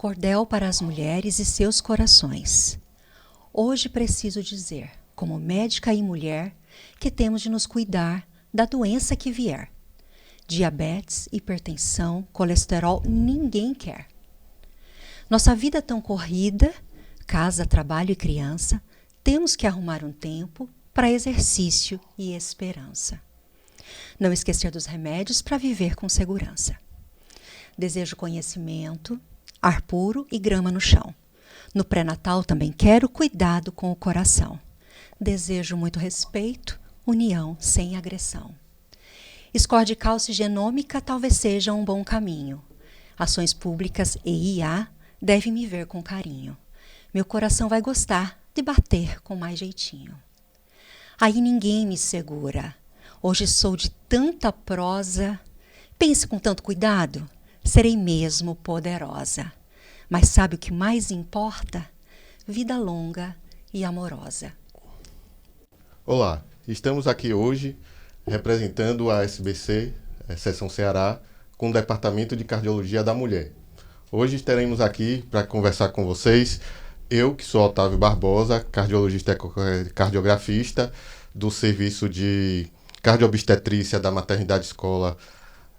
Cordel para as mulheres e seus corações. Hoje preciso dizer, como médica e mulher, que temos de nos cuidar da doença que vier. Diabetes, hipertensão, colesterol, ninguém quer. Nossa vida é tão corrida, casa, trabalho e criança, temos que arrumar um tempo para exercício e esperança. Não esquecer dos remédios para viver com segurança. Desejo conhecimento, ar puro e grama no chão. No pré-natal também quero cuidado com o coração. Desejo muito respeito, união sem agressão. Score de cálcio genômica talvez seja um bom caminho. Ações públicas e IA devem me ver com carinho. Meu coração vai gostar de bater com mais jeitinho. Aí ninguém me segura. Hoje sou de tanta prosa. Pense com tanto cuidado, serei mesmo poderosa. Mas sabe o que mais importa? Vida longa e amorosa. Olá, estamos aqui hoje representando a SBC, Seção Ceará, com o Departamento de Cardiologia da Mulher. Hoje estaremos aqui para conversar com vocês, eu que sou Otávio Barbosa, cardiologista e cardiografista do Serviço de Cardiobstetrícia da Maternidade Escola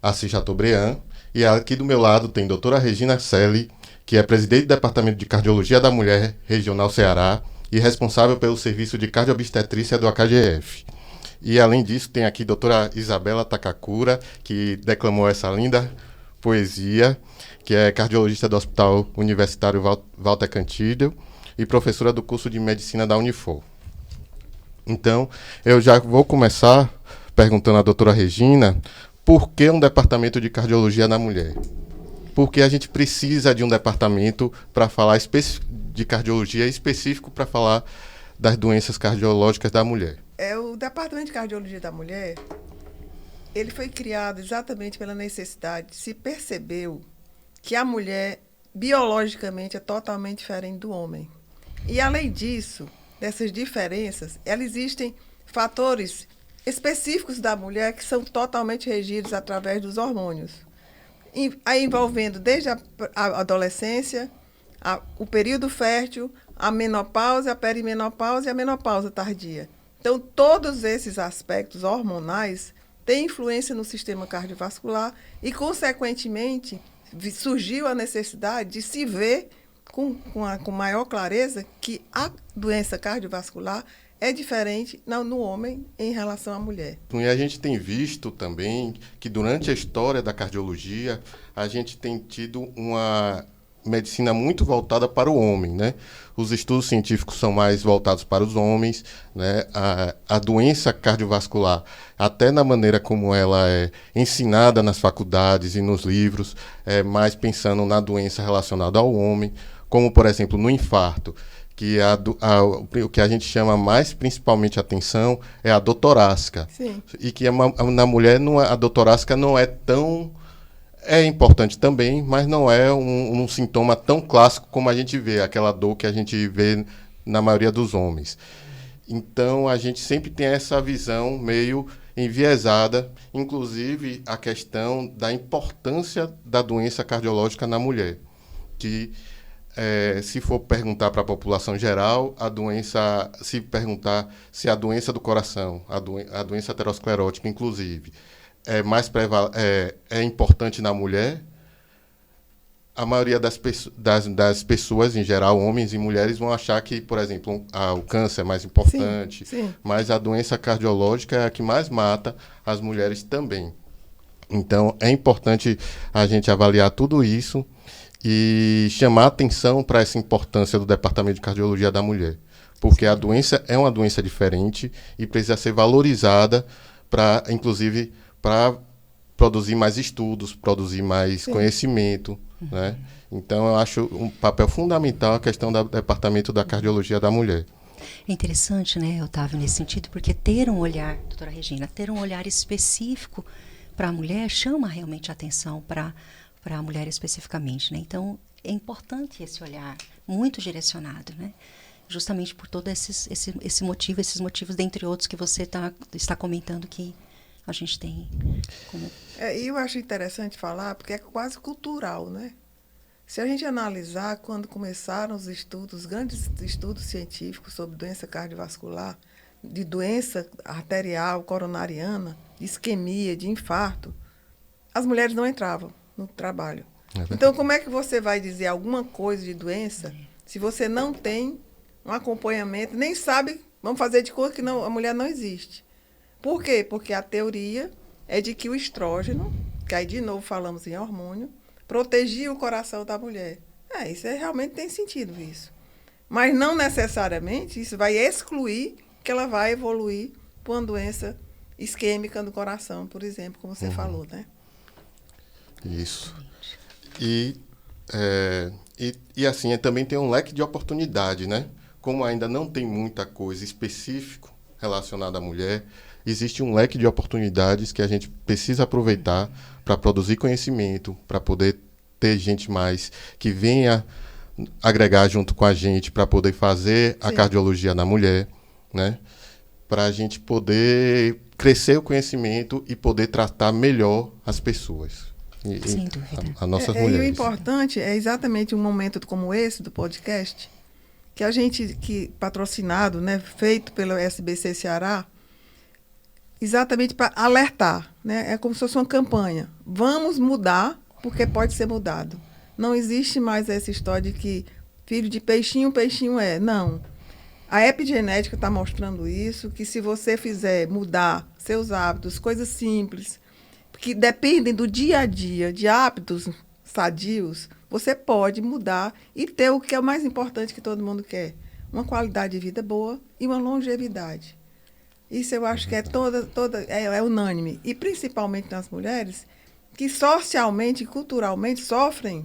Assis Chateaubriand, e aqui do meu lado tem a doutora Regina Selle, que é presidente do Departamento de Cardiologia da Mulher Regional Ceará e responsável pelo Serviço de Cardiobstetrícia do AKGF. E além disso tem aqui a doutora Isabela Takakura, que declamou essa linda poesia, que é cardiologista do Hospital Universitário Walter Cantillo e professora do curso de Medicina da Unifor. Então, eu já vou começar perguntando à doutora Regina, por que um departamento de cardiologia na mulher? Porque a gente precisa de um departamento para falar de cardiologia específico para falar das doenças cardiológicas da mulher. O Departamento de Cardiologia da Mulher, ele foi criado exatamente pela necessidade, se percebeu que a mulher, biologicamente, é totalmente diferente do homem. E, além disso, dessas diferenças, existem fatores específicos da mulher que são totalmente regidos através dos hormônios, envolvendo desde a adolescência, o período fértil, a menopausa, a perimenopausa e a menopausa tardia. Então, todos esses aspectos hormonais têm influência no sistema cardiovascular e, consequentemente, surgiu a necessidade de se ver com maior clareza que a doença cardiovascular é diferente no homem em relação à mulher. E a gente tem visto também que durante a história da cardiologia, a gente tem tido uma medicina muito voltada para o homem, né? Os estudos científicos são mais voltados para os homens, né? A doença cardiovascular, até na maneira como ela é ensinada nas faculdades e nos livros, é mais pensando na doença relacionada ao homem, como, por exemplo, no infarto, que o que a gente chama mais principalmente atenção é a dor torácica. Sim. E que na mulher a dor torácica não é tão... É importante também, mas não é um sintoma tão clássico como a gente vê, aquela dor que a gente vê na maioria dos homens. Então, a gente sempre tem essa visão meio enviesada, inclusive a questão da importância da doença cardiológica na mulher, que se for perguntar para a população geral, se perguntar se a doença do coração, a doença aterosclerótica, inclusive, é importante na mulher, a maioria das pessoas, em geral, homens e mulheres, vão achar que, por exemplo, o câncer é mais importante, sim. Mas a doença cardiológica é a que mais mata as mulheres também. Então, é importante a gente avaliar tudo isso e chamar atenção para essa importância do Departamento de Cardiologia da Mulher, porque a doença é uma doença diferente e precisa ser valorizada inclusive, para produzir mais estudos, produzir mais conhecimento, né? Então, eu acho um papel fundamental a questão do Departamento da Cardiologia da Mulher. É interessante, né, Otávio, nesse sentido, porque ter um olhar, doutora Regina, ter um olhar específico para a mulher chama realmente a atenção para a mulher especificamente, né? Então, é importante esse olhar muito direcionado, né? Justamente por todo esses motivos, dentre outros que você está comentando que a gente tem como... E eu acho interessante falar, porque é quase cultural, né? Se a gente analisar, quando começaram os estudos, os grandes estudos científicos sobre doença cardiovascular, de doença arterial, coronariana, de isquemia, de infarto, as mulheres não entravam no trabalho. Então, como é que você vai dizer alguma coisa de doença se você não tem um acompanhamento, nem sabe, vamos fazer de conta que não, a mulher não existe. Por quê? Porque a teoria é de que o estrógeno, que aí de novo falamos em hormônio, protegia o coração da mulher. Isso realmente tem sentido isso. Mas não necessariamente isso vai excluir que ela vai evoluir para uma doença isquêmica do coração, por exemplo, como você falou, né? Isso. E assim, também tem um leque de oportunidade, né? Como ainda não tem muita coisa específica relacionada à mulher, existe um leque de oportunidades que a gente precisa aproveitar para produzir conhecimento, para poder ter gente mais que venha agregar junto com a gente para poder fazer a cardiologia na mulher, né? Para a gente poder crescer o conhecimento e poder tratar melhor as pessoas. Sem dúvida. As nossas mulheres. E o importante é exatamente um momento como esse do podcast, que a gente, patrocinado, né, feito pelo SBC Ceará, exatamente para alertar, né? É como se fosse uma campanha. Vamos mudar, porque pode ser mudado. Não existe mais essa história de que filho de peixinho, peixinho é. Não. A epigenética está mostrando isso, que se você fizer mudar seus hábitos, coisas simples, que dependem do dia a dia, de hábitos sadios, você pode mudar e ter o que é o mais importante que todo mundo quer, uma qualidade de vida boa e uma longevidade. Isso eu acho que é unânime, e principalmente nas mulheres, que socialmente e culturalmente sofrem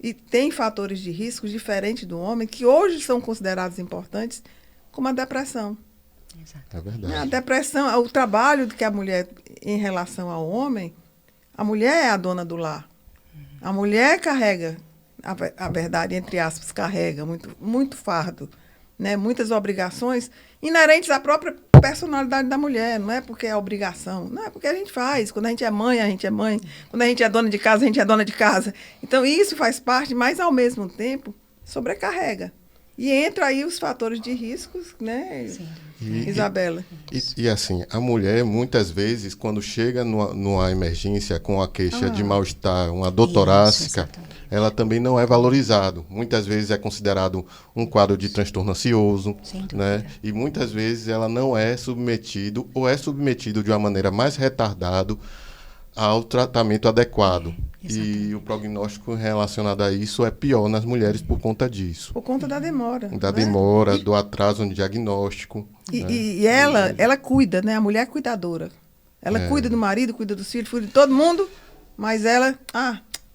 e têm fatores de risco diferentes do homem, que hoje são considerados importantes, como a depressão. É verdade. A depressão, o trabalho que a mulher, em relação ao homem, a mulher é a dona do lar. A mulher carrega, a verdade, entre aspas, carrega muito fardo, né? Muitas obrigações inerentes à própria personalidade da mulher. Não é porque é obrigação, não é porque a gente faz. Quando a gente é mãe, a gente é mãe. Quando a gente é dona de casa, a gente é dona de casa. Então, isso faz parte, mas, ao mesmo tempo, sobrecarrega. E entra aí os fatores de riscos, né, Isabela? E assim, a mulher, muitas vezes, quando chega numa emergência com a queixa de mal-estar, uma dor torácica, ela também não é valorizado. Muitas vezes é considerado um quadro de transtorno ansioso, né? E muitas vezes ela não é submetido ou é submetido de uma maneira mais retardada ao tratamento adequado. E o prognóstico relacionado a isso é pior nas mulheres por conta disso. Por conta da demora. Da demora, do atraso no diagnóstico. E ela cuida, né? A mulher é cuidadora. Ela cuida do marido, cuida dos filhos, cuida de todo mundo, mas ela...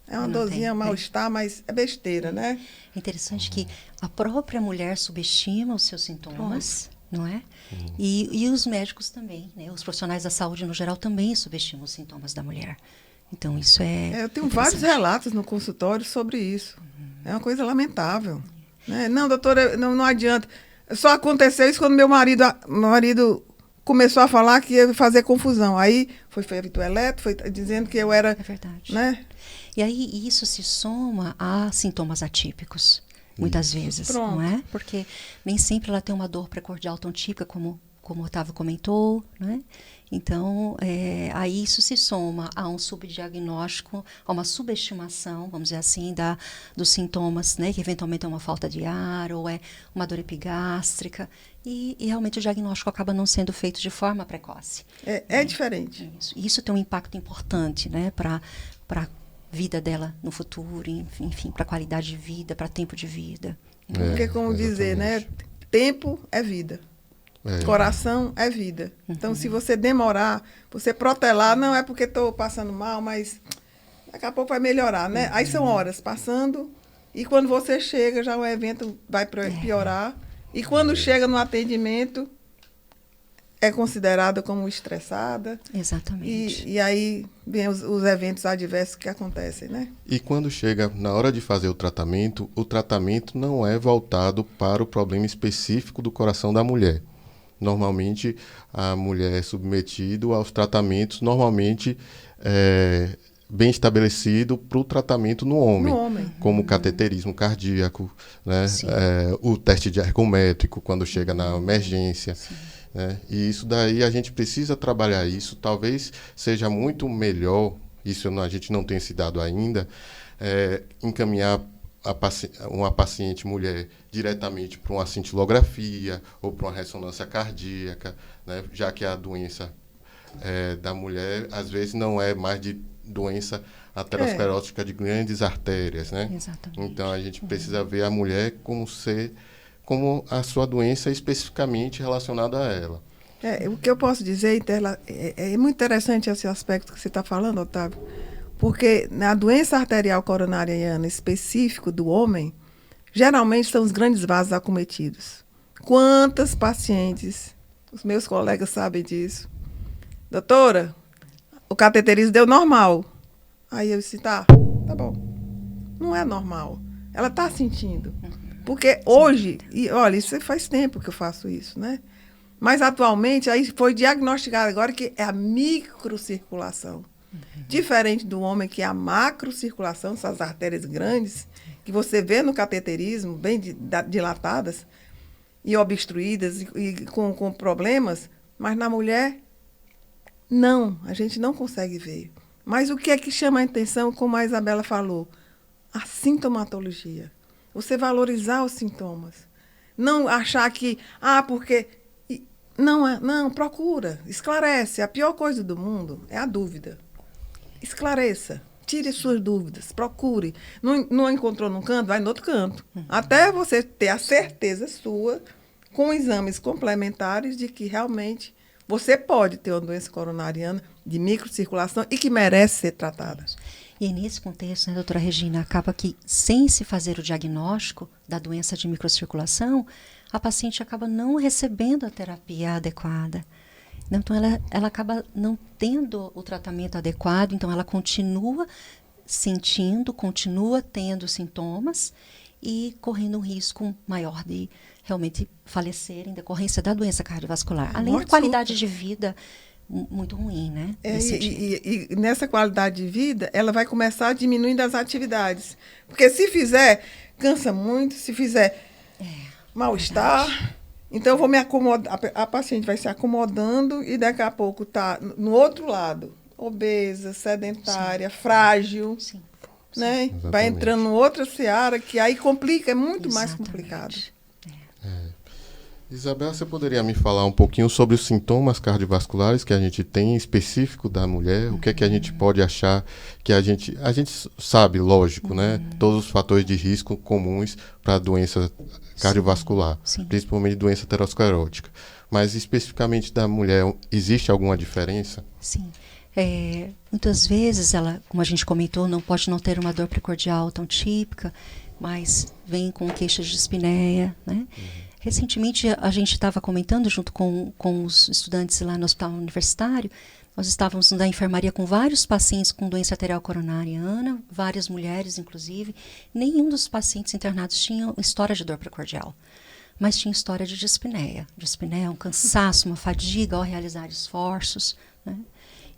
é uma dorzinha, mal-estar, mas é besteira, né? É interessante que a própria mulher subestima os seus sintomas, não é? E os médicos também, né? Os profissionais da saúde, no geral, também subestimam os sintomas da mulher. Então, isso eu tenho vários relatos no consultório sobre isso. É uma coisa lamentável. Né? Não, doutora, não adianta. Só aconteceu isso quando meu marido começou a falar que ia fazer confusão. Aí foi feito o eletro, foi dizendo que eu era... É verdade. Né? E aí isso se soma a sintomas atípicos, muitas vezes, não é? Porque nem sempre ela tem uma dor precordial tão típica como o Otávio comentou, né? Então, aí isso se soma a um subdiagnóstico, a uma subestimação, vamos dizer assim, dos sintomas, né? Que eventualmente é uma falta de ar ou é uma dor epigástrica. E realmente o diagnóstico acaba não sendo feito de forma precoce. É diferente. Isso tem um impacto importante, né? Para a vida dela no futuro, enfim, para a qualidade de vida, para tempo de vida. Porque, como dizer, né? Tempo é vida. Coração é vida. Então, se você demorar, você protelar, não é porque estou passando mal, mas daqui a pouco vai melhorar, né? Aí são horas passando, e quando você chega, já o evento vai piorar. E quando chega no atendimento, é considerada como estressada. Exatamente. E aí vem os eventos adversos que acontecem, né? E quando chega na hora de fazer o tratamento não é voltado para o problema específico do coração da mulher. Normalmente, a mulher é submetida aos tratamentos, normalmente bem estabelecido para o tratamento no homem, No homem. como o cateterismo cardíaco, né? O teste de ergométrico quando chega na emergência. Né? E isso daí a gente precisa trabalhar isso. Talvez seja muito melhor, isso a gente não tem esse dado ainda, encaminhar uma paciente mulher diretamente para uma cintilografia ou para uma ressonância cardíaca, né? Já que a doença da mulher, às vezes, não é mais de doença aterosclerótica de grandes artérias, né? Exatamente. Então, a gente precisa ver a mulher como a sua doença especificamente relacionada a ela. O que eu posso dizer, é muito interessante esse aspecto que você está falando, Otávio, porque na doença arterial coronariana específico do homem, geralmente são os grandes vasos acometidos. Quantas pacientes, os meus colegas sabem disso, doutora, o cateterismo deu normal. Aí eu disse, tá bom. Não é normal. Ela está sentindo. Porque hoje, e olha, isso faz tempo que eu faço isso, né? Mas atualmente, aí foi diagnosticado agora que é a microcirculação. Diferente do homem, que é a macrocirculação, essas artérias grandes, que você vê no cateterismo, bem dilatadas e obstruídas e com problemas, mas na mulher, não, a gente não consegue ver. Mas o que é que chama a atenção, como a Isabela falou? A sintomatologia. Você valorizar os sintomas. Não achar que, porque... Não, procura, esclarece. A pior coisa do mundo é a dúvida. Esclareça, tire as suas dúvidas, procure. Não encontrou num canto, vai no outro canto. Até você ter a certeza sua, com exames complementares, de que realmente você pode ter uma doença coronariana de microcirculação e que merece ser tratada. E nesse contexto, né, doutora Regina, acaba que, sem se fazer o diagnóstico da doença de microcirculação, a paciente acaba não recebendo a terapia adequada. Então, ela acaba não tendo o tratamento adequado, então ela continua sentindo, continua tendo sintomas e correndo um risco maior de realmente falecer em decorrência da doença cardiovascular. Além da qualidade de vida muito ruim, né? E nessa qualidade de vida, ela vai começar diminuindo as atividades. Porque se fizer, cansa muito, se fizer mal-estar. Então, eu vou me acomodar, a paciente vai se acomodando e daqui a pouco está no outro lado, obesa, sedentária, frágil. Sim. Né? Vai entrando em outra seara que aí complica, é muito mais complicado. Isabel, você poderia me falar um pouquinho sobre os sintomas cardiovasculares que a gente tem específico da mulher? O que é que a gente pode achar que a gente sabe, lógico, né? Todos os fatores de risco comuns para a doença cardiovascular, principalmente doença aterosclerótica. Mas especificamente da mulher, existe alguma diferença? Sim. Muitas vezes ela, como a gente comentou, pode não ter uma dor precordial tão típica, mas vem com queixa de dispneia, né? Recentemente, a gente estava comentando, junto com os estudantes lá no hospital universitário, nós estávamos na enfermaria com vários pacientes com doença arterial coronariana, várias mulheres, inclusive. Nenhum dos pacientes internados tinha história de dor precordial, mas tinha história de dispneia. Dispneia é um cansaço, uma fadiga ao realizar esforços, né?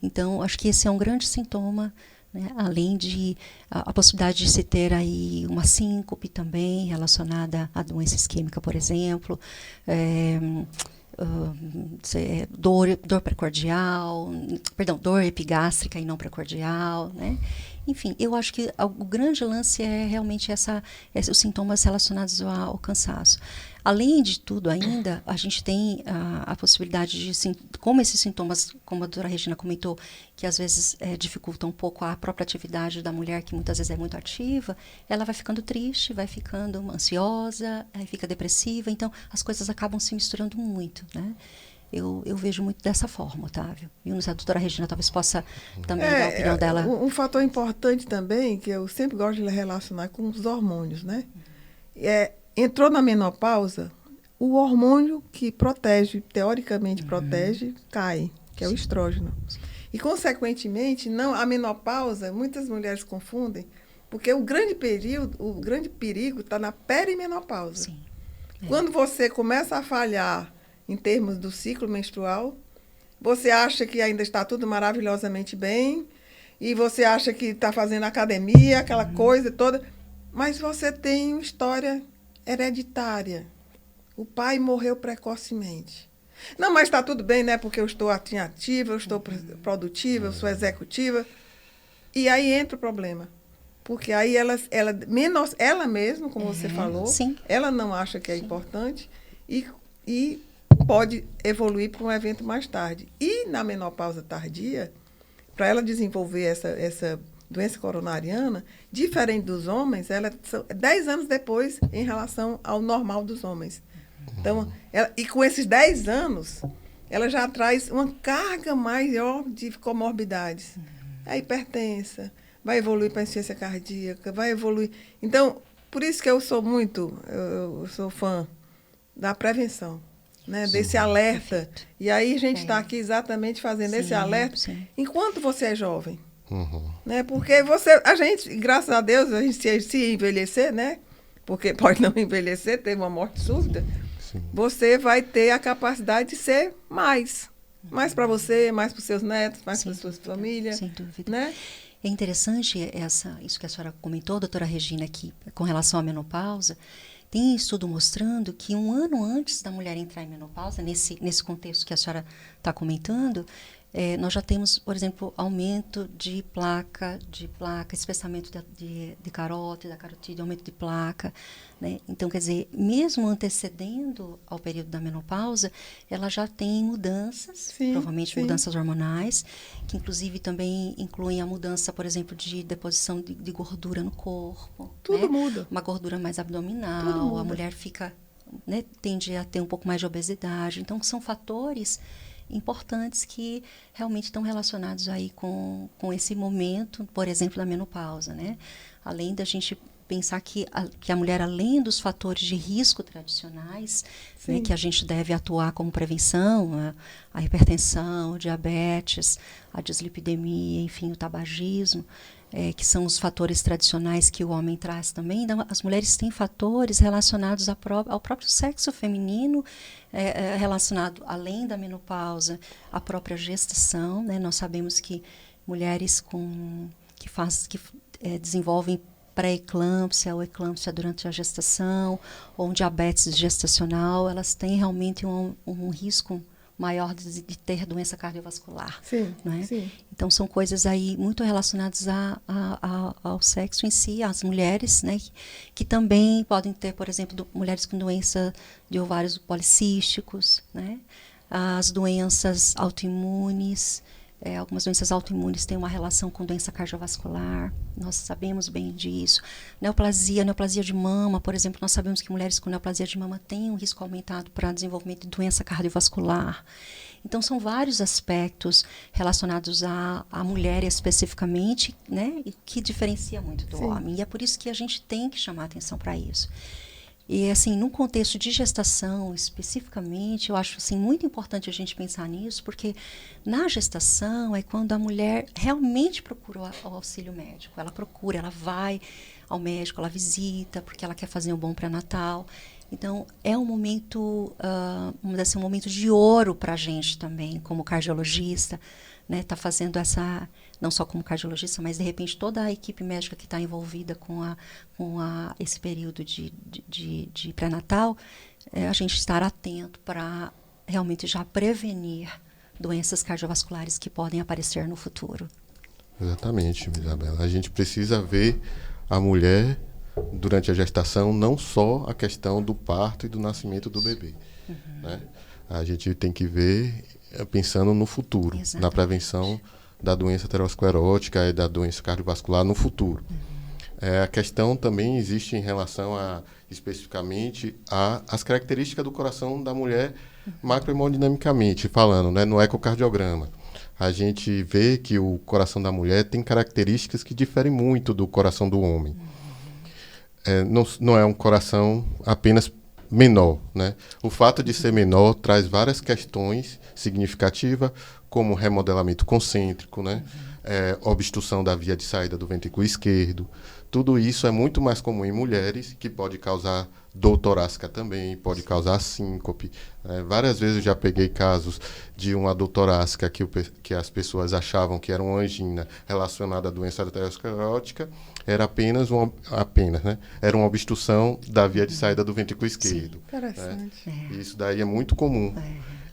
Então, acho que esse é um grande sintoma, né? Além de a possibilidade de se ter aí uma síncope também relacionada à doença isquêmica, por exemplo, dor precordial, dor epigástrica e não precordial, né? Enfim, eu acho que o grande lance é realmente os sintomas relacionados ao cansaço. Além de tudo ainda, a gente tem a possibilidade de, como esses sintomas, como a doutora Regina comentou, que às vezes dificultam um pouco a própria atividade da mulher, que muitas vezes é muito ativa, ela vai ficando triste, vai ficando ansiosa, aí fica depressiva, então as coisas acabam se misturando muito, né? Eu vejo muito dessa forma, Otávio. E a doutora Regina talvez possa também dar a opinião dela. Um fator importante também, que eu sempre gosto de relacionar com os hormônios, né? Entrou na menopausa, o hormônio que protege, teoricamente protege, cai, que é o estrógeno. E, consequentemente, a menopausa, muitas mulheres confundem, porque o grande perigo está na perimenopausa. Sim. Quando você começa a falhar em termos do ciclo menstrual, você acha que ainda está tudo maravilhosamente bem, e você acha que está fazendo academia, aquela coisa toda, mas você tem uma história hereditária. O pai morreu precocemente. Não, mas está tudo bem, né? Porque eu estou ativa, eu estou produtiva, eu sou executiva. E aí entra o problema. Porque aí ela mesma, como você falou, sim. ela não acha que é importante e pode evoluir para um evento mais tarde. E na menopausa tardia, para ela desenvolver essa doença coronariana, diferente dos homens, ela é 10 anos depois em relação ao normal dos homens. Então, e com esses 10 anos, ela já traz uma carga maior de comorbidades. A hipertensa, vai evoluir para a insuficiência cardíaca, vai evoluir. Então, por isso que eu sou eu sou fã da prevenção, né? Desse alerta. Perfeito. E aí a gente está aqui exatamente fazendo esse alerta enquanto você é jovem. Né? Porque a gente, graças a Deus, a gente se envelhecer, né? Porque pode não envelhecer, ter uma morte súbita, você vai ter a capacidade de ser mais para você, mais para os seus netos, mais para as suas famílias. Sem dúvida. Né? É interessante isso que a senhora comentou, doutora Regina, aqui, com relação à menopausa. Tem estudo mostrando que 1 ano antes da mulher entrar em menopausa, nesse contexto que a senhora está comentando, nós já temos, por exemplo, aumento de placa, espessamento de carótida, da carotídea, aumento de placa, né? Então, quer dizer, mesmo antecedendo ao período da menopausa, ela já tem mudanças, provavelmente mudanças hormonais, que inclusive também incluem a mudança, por exemplo, de deposição de gordura no corpo. Tudo né? muda. Uma gordura mais abdominal, a mulher fica, né, tende a ter um pouco mais de obesidade. Então, são fatores importantes que realmente estão relacionados aí com esse momento, por exemplo, da menopausa, né? Além da gente pensar que a mulher, além dos fatores de risco tradicionais, né, que a gente deve atuar como prevenção, a hipertensão, o diabetes, a dislipidemia, enfim, o tabagismo, que são os fatores tradicionais que o homem traz também. Então, as mulheres têm fatores relacionados ao próprio sexo feminino, relacionado, além da menopausa, à própria gestação, né? Nós sabemos que mulheres que desenvolvem pré-eclâmpsia ou eclâmpsia durante a gestação, ou um diabetes gestacional, elas têm realmente um risco maior de ter doença cardiovascular. Sim, né? sim. Então, são coisas aí muito relacionadas ao sexo em si, às mulheres, né? Que também podem ter, por exemplo, mulheres com doença de ovários policísticos, né? As doenças autoimunes. Algumas doenças autoimunes têm uma relação com doença cardiovascular, nós sabemos bem disso. Neoplasia de mama, por exemplo, nós sabemos que mulheres com neoplasia de mama têm um risco aumentado para desenvolvimento de doença cardiovascular. Então, são vários aspectos relacionados à mulher especificamente, né, e que diferencia muito do homem. E é por isso que a gente tem que chamar atenção para isso. E, assim, num contexto de gestação, especificamente, eu acho, assim, muito importante a gente pensar nisso, porque na gestação é quando a mulher realmente procura o auxílio médico. Ela vai ao médico, ela visita, porque ela quer fazer um bom pré-natal. Então, é um momento, vamos dizer assim, um momento de ouro para a gente também, como cardiologista, né? Tá fazendo não só como cardiologista, mas de repente toda a equipe médica que está envolvida com esse período de pré-natal, a gente estar atento para realmente já prevenir doenças cardiovasculares que podem aparecer no futuro. Exatamente, Isabela. A gente precisa ver a mulher durante a gestação, não só a questão do parto e do nascimento do bebê. Né? A gente tem que ver pensando no futuro, na prevenção da doença aterosclerótica e da doença cardiovascular no futuro. A questão também existe em relação especificamente às características do coração da mulher macrohemodinamicamente falando, né, no ecocardiograma. A gente vê que o coração da mulher tem características que diferem muito do coração do homem. Não é um coração apenas menor, né? O fato de ser menor traz várias questões significativas, como remodelamento concêntrico, né? Obstrução da via de saída do ventrículo esquerdo, tudo isso é muito mais comum em mulheres, que pode causar dor torácica também, pode causar síncope. Várias vezes eu já peguei casos de uma dor torácica que as pessoas achavam que era uma angina relacionada à doença aterosclerótica, era era uma obstrução da via de saída do ventrículo esquerdo. Interessante. Isso daí é muito comum.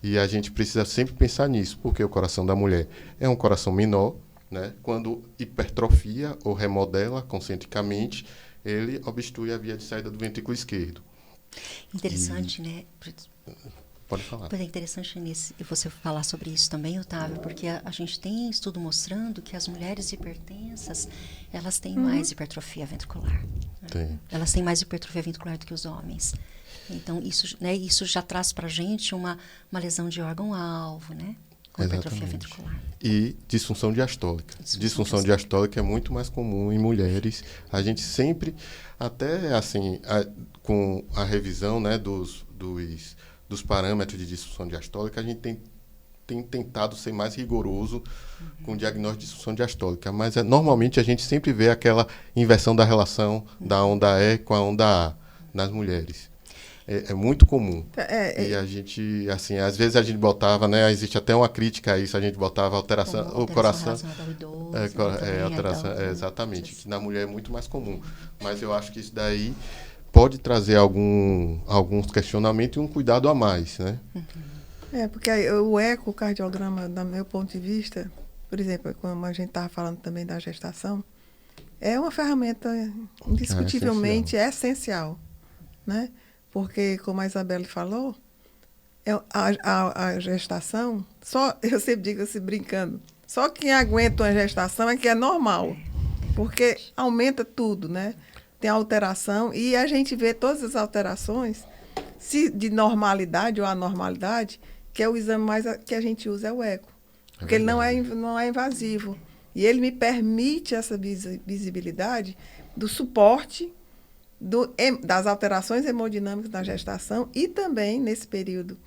E a gente precisa sempre pensar nisso, porque o coração da mulher é um coração menor, né? Quando hipertrofia ou remodela concentricamente, ele obstrui a via de saída do ventrículo esquerdo. Interessante, né? Pode falar. É interessante você falar sobre isso também, Otávio, porque a gente tem estudo mostrando que as mulheres hipertensas, elas têm mais hipertrofia ventricular. Né? Elas têm mais hipertrofia ventricular do que os homens. Então, isso já traz para a gente uma lesão de órgão-alvo, né? Com hipertrofia ventricular. E disfunção diastólica. Disfunção diastólica é muito mais comum em mulheres. A gente sempre, até assim, com a revisão, né, dos parâmetros de disfunção diastólica, a gente tem tentado ser mais rigoroso com o diagnóstico de disfunção diastólica. Mas normalmente a gente sempre vê aquela inversão da relação da onda E com a onda A nas mulheres. É muito comum. E a gente, assim, às vezes a gente botava, né? Existe até uma crítica a isso, a gente botava alteração, o coração. Alteração, exatamente. Que na mulher é muito mais comum. Mas eu acho que isso daí pode trazer alguns questionamentos e um cuidado a mais, né? Porque o ecocardiograma, do meu ponto de vista, por exemplo, como a gente estava falando também da gestação, é uma ferramenta indiscutivelmente essencial, né? Porque, como a Isabelle falou, a gestação, eu sempre digo assim, brincando, só quem aguenta uma gestação é que é normal, porque aumenta tudo, né? Tem alteração e a gente vê todas as alterações, se de normalidade ou anormalidade, que é o exame mais que a gente usa é o eco, porque ele não é invasivo. E ele me permite essa visibilidade do suporte das alterações hemodinâmicas na gestação e também nesse período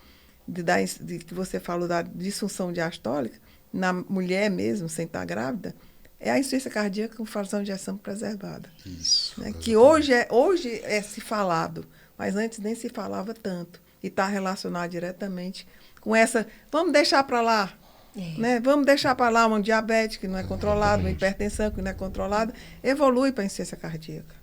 que você falou da disfunção diastólica, na mulher mesmo, sem estar grávida, é a insuficiência cardíaca com fração de ejeção preservada. Isso. Né? Que hoje é se falado, mas antes nem se falava tanto. E está relacionado diretamente com essa, vamos deixar para lá, né? Vamos deixar para lá um diabetes que não é controlado, uma hipertensão que não é controlada, evolui para a insuficiência cardíaca.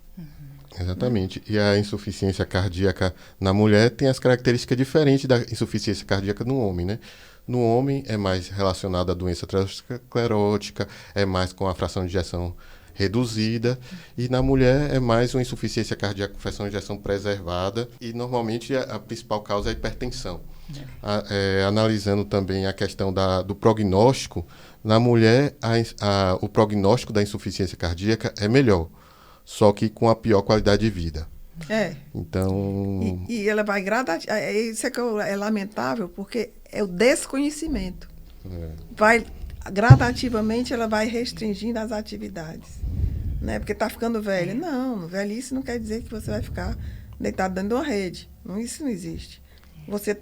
Exatamente. E a insuficiência cardíaca na mulher tem as características diferentes da insuficiência cardíaca no homem, né? No homem é mais relacionado à doença aterosclerótica, é mais com a fração de ejeção reduzida, e na mulher é mais uma insuficiência cardíaca com fração de ejeção preservada, e normalmente a principal causa é a hipertensão. Analisando também a questão do prognóstico, na mulher o prognóstico da insuficiência cardíaca é melhor, só que com a pior qualidade de vida. Então... E ela vai gradativamente. Isso é lamentável, porque é o desconhecimento. Vai gradativamente, ela vai restringindo as atividades. Né? Porque está ficando velha. Não, velhice não quer dizer que você vai ficar deitado dentro de uma rede. Isso não existe. Você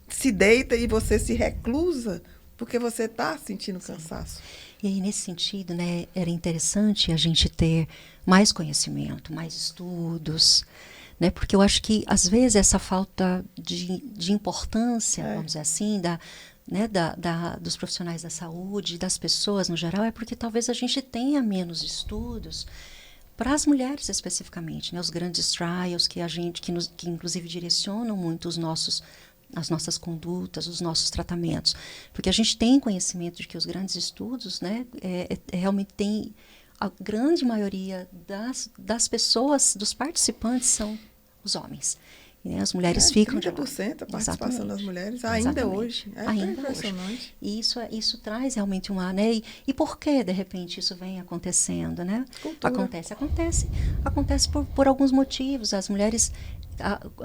se deita e você se reclusa porque você está sentindo cansaço. E aí, nesse sentido, né, era interessante a gente ter mais conhecimento, mais estudos, né, porque eu acho que, às vezes, essa falta de importância, vamos dizer assim, dos profissionais da saúde, das pessoas no geral, é porque talvez a gente tenha menos estudos para as mulheres especificamente, né, os grandes trials que inclusive direcionam muito as nossas condutas, os nossos tratamentos. Porque a gente tem conhecimento de que os grandes estudos, né, realmente tem a grande maioria das pessoas, dos participantes, são os homens. Né? As mulheres ficam... 30% a participação das mulheres, ainda hoje. Ainda impressionante. Hoje. E isso traz realmente uma... Né? E por que, de repente, isso vem acontecendo? Né? Acontece por alguns motivos. As mulheres...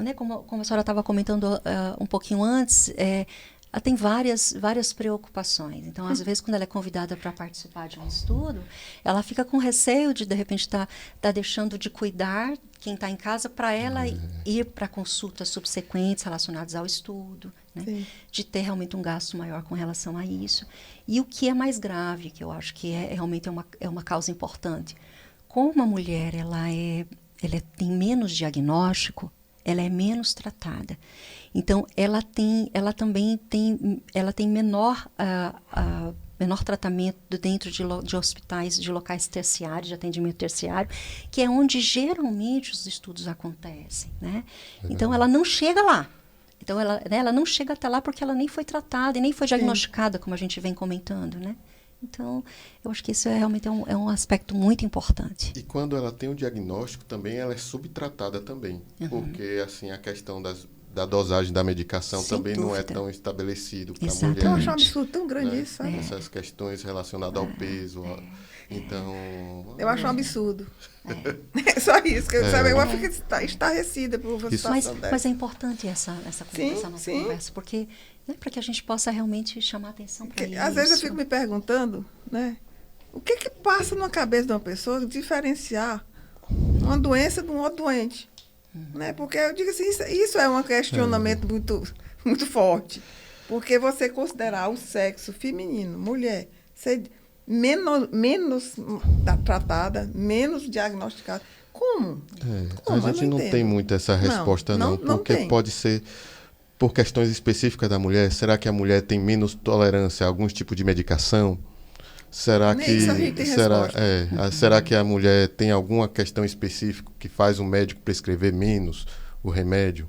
né, como a senhora estava comentando um pouquinho antes, ela tem várias preocupações. Então, às vezes, quando ela é convidada para participar de um estudo, ela fica com receio de repente, estar deixando de cuidar quem está em casa para ela ir para consultas subsequentes relacionadas ao estudo, né? De ter realmente um gasto maior com relação a isso. E o que é mais grave, que eu acho que realmente é uma causa importante, como a mulher tem menos diagnóstico, ela é menos tratada. Então, ela também tem menor tratamento dentro de hospitais, de locais terciários, de atendimento terciário, que é onde geralmente os estudos acontecem, né? Então, ela não chega lá. Então, ela não chega até lá porque ela nem foi tratada e nem foi diagnosticada, como a gente vem comentando, né? Então, eu acho que isso realmente é um aspecto muito importante. E quando ela tem o diagnóstico, também ela é subtratada também. Porque, assim, a questão da dosagem da medicação Sem também não é dúvida. tão estabelecido para a Exatamente. mulher. Eu acho um absurdo tão grande isso, sabe? Essas questões relacionadas ao peso. Então... Eu acho um absurdo. É só isso, que sabe? Eu fico estarrecida por uma situação dessa. Mas é importante essa nossa sim. conversa, porque para que a gente possa realmente chamar atenção para isso. Às vezes eu fico me perguntando, né? O que passa na cabeça de uma pessoa diferenciar uma doença de um outro doente? Né? Porque eu digo assim, isso é um questionamento muito forte. Porque você considerar o sexo feminino, mulher, ser menos tratada, menos diagnosticada. Como? A gente não tem muito essa resposta, não. Porque tem. pode ser por questões específicas da mulher. Será que a mulher tem menos tolerância a alguns tipos de medicação? Será Nem que isso a gente tem resposta. será que a mulher tem alguma questão específica que faz o médico prescrever menos o remédio?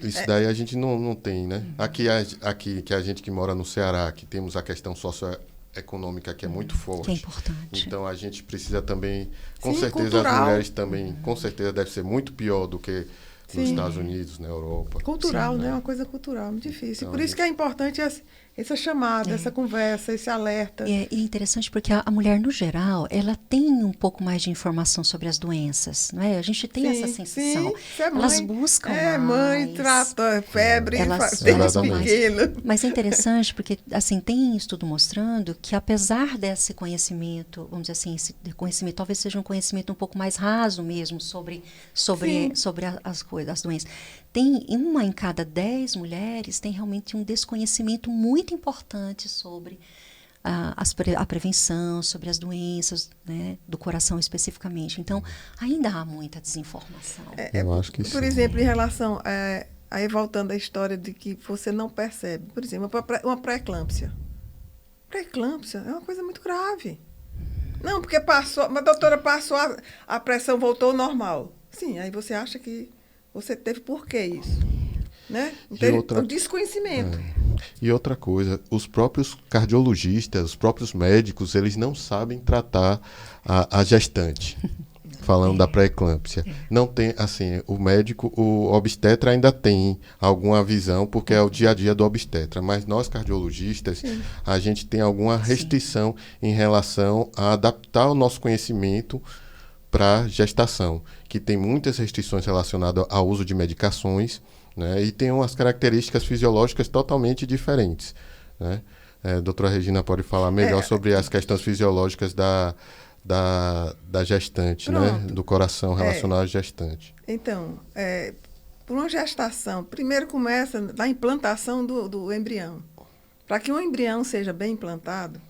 Isso daí a gente não tem, né? Aqui que a gente que mora no Ceará, que temos a questão socioeconômica que é muito forte. Que é importante. Então a gente precisa também, com certeza cultural. as mulheres também, com certeza deve ser muito pior do que nos Estados Unidos, na Europa. Cultural, né? Uma coisa cultural, muito difícil. Então, Por isso que é importante essa chamada, essa conversa, esse alerta. É interessante porque a mulher, no geral, ela tem um pouco mais de informação sobre as doenças, não é? A gente tem essa sensação. Elas buscam mãe, trata febre, Elas desde pequena. Mas é interessante porque, assim, tem estudo mostrando que apesar desse conhecimento, vamos dizer assim, esse conhecimento talvez seja um conhecimento um pouco mais raso mesmo sobre as coisas, as doenças. Tem 1 em cada 10 mulheres tem realmente um desconhecimento muito importante sobre a prevenção, sobre as doenças, né, do coração especificamente. Então, ainda há muita desinformação. Eu acho que por sim. exemplo, em relação aí voltando à história de que você não percebe, por exemplo, uma pré-eclâmpsia. Pré-eclâmpsia é uma coisa muito grave. Não, porque uma doutora passou, a pressão voltou ao normal. Sim, aí você acha que você teve por que isso? Né? O desconhecimento. E outra coisa, os próprios cardiologistas, os próprios médicos, eles não sabem tratar a gestante. Falando da pré-eclâmpsia. Não tem, assim, o obstetra ainda tem alguma visão, porque é o dia a dia do obstetra. Mas nós, cardiologistas, a gente tem alguma restrição em relação a adaptar o nosso conhecimento para gestação, que tem muitas restrições relacionadas ao uso de medicações, né, e tem umas características fisiológicas totalmente diferentes, né? A doutora Regina pode falar melhor sobre as questões fisiológicas da gestante, né, do coração relacionado à gestante. Então, por uma gestação, primeiro começa na implantação do embrião. Para que um embrião seja bem implantado,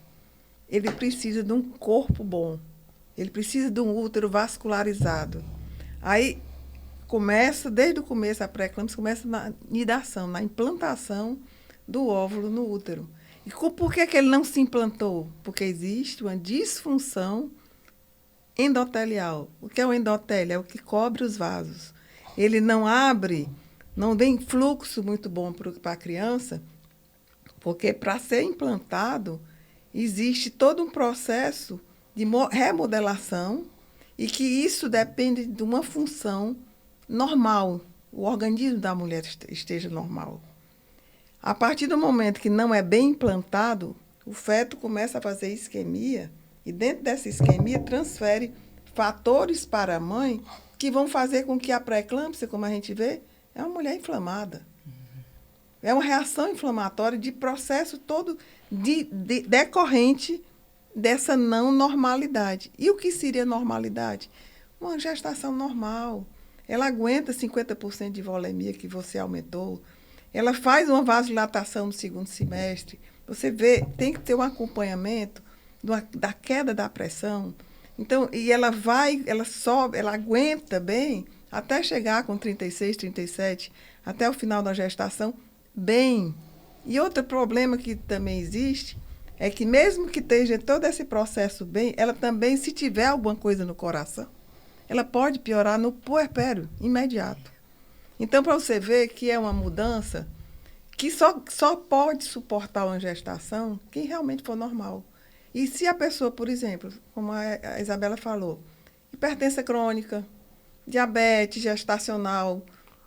ele precisa de um corpo bom. Ele precisa de um útero vascularizado. Aí, desde o começo, a pré-eclâmpsia começa na nidação, na implantação do óvulo no útero. E por que ele não se implantou? Porque existe uma disfunção endotelial. O que é o endotélio? É o que cobre os vasos. Ele não abre, não vem fluxo muito bom para a criança, porque para ser implantado, existe todo um processo de remodelação e que isso depende de uma função normal, o organismo da mulher esteja normal. A partir do momento que não é bem implantado, o feto começa a fazer isquemia e dentro dessa isquemia transfere fatores para a mãe que vão fazer com que a pré-eclâmpsia, como a gente vê, é uma mulher inflamada. É uma reação inflamatória de processo todo decorrente dessa não normalidade. E o que seria normalidade? Uma gestação normal. Ela aguenta 50% de volemia que você aumentou. Ela faz uma vasodilatação no segundo semestre. Você vê, tem que ter um acompanhamento da queda da pressão. Então, e ela sobe, ela aguenta bem até chegar com 36, 37, até o final da gestação, bem. E outro problema que também existe é que mesmo que esteja todo esse processo bem, ela também, se tiver alguma coisa no coração, ela pode piorar no puerpério imediato. Então, para você ver que é uma mudança que só pode suportar uma gestação quem realmente for normal. E se a pessoa, por exemplo, como a Isabela falou, hipertensão crônica, diabetes gestacional,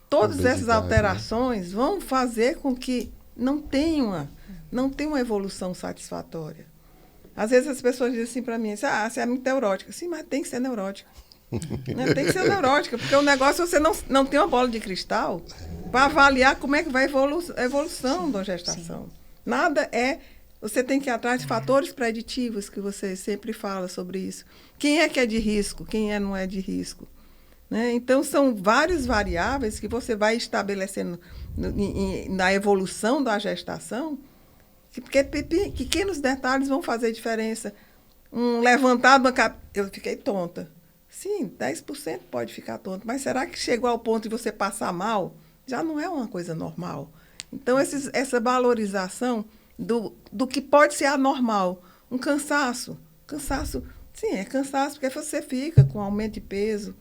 todas essas alterações, né, vão fazer com que não tenha uma evolução satisfatória. Às vezes as pessoas dizem assim para mim, você é muito neurótica. Sim, mas tem que ser neurótica. Né? Tem que ser neurótica, porque o negócio você não tem uma bola de cristal para avaliar como é que vai a evolução da gestação. Sim. Nada é... Você tem que ir atrás de fatores preditivos, que você sempre fala sobre isso. Quem é que é de risco, quem não é de risco. Né? Então, são várias variáveis que você vai estabelecendo na evolução da gestação, porque pequenos detalhes vão fazer diferença. Levantar uma cabeça... Eu fiquei tonta. Sim, 10% pode ficar tonto, mas será que chegou ao ponto de você passar mal? Já não é uma coisa normal. Então, essa valorização do que pode ser anormal. Um cansaço. Cansaço, sim, é cansaço, porque você fica com aumento de peso,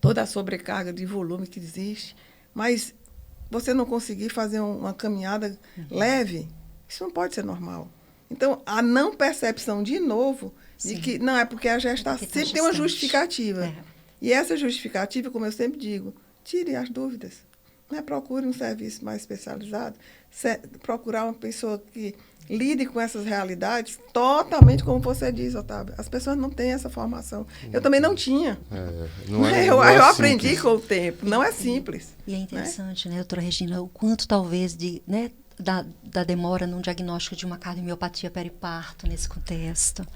toda a sobrecarga de volume que existe, mas você não conseguir fazer uma caminhada leve, isso não pode ser normal. Então, a não percepção, de novo, de que não é porque a gestação sempre tem uma justificativa. É. E essa justificativa, como eu sempre digo, tire as dúvidas. Né? Procure um serviço mais especializado, procurar uma pessoa que lide com essas realidades totalmente como você diz, Otávio. As pessoas não têm essa formação. Eu também não tinha. Eu aprendi com o tempo. Não é simples. E é interessante, né, doutora Regina, o quanto talvez da demora num diagnóstico de uma cardiomiopatia periparto nesse contexto.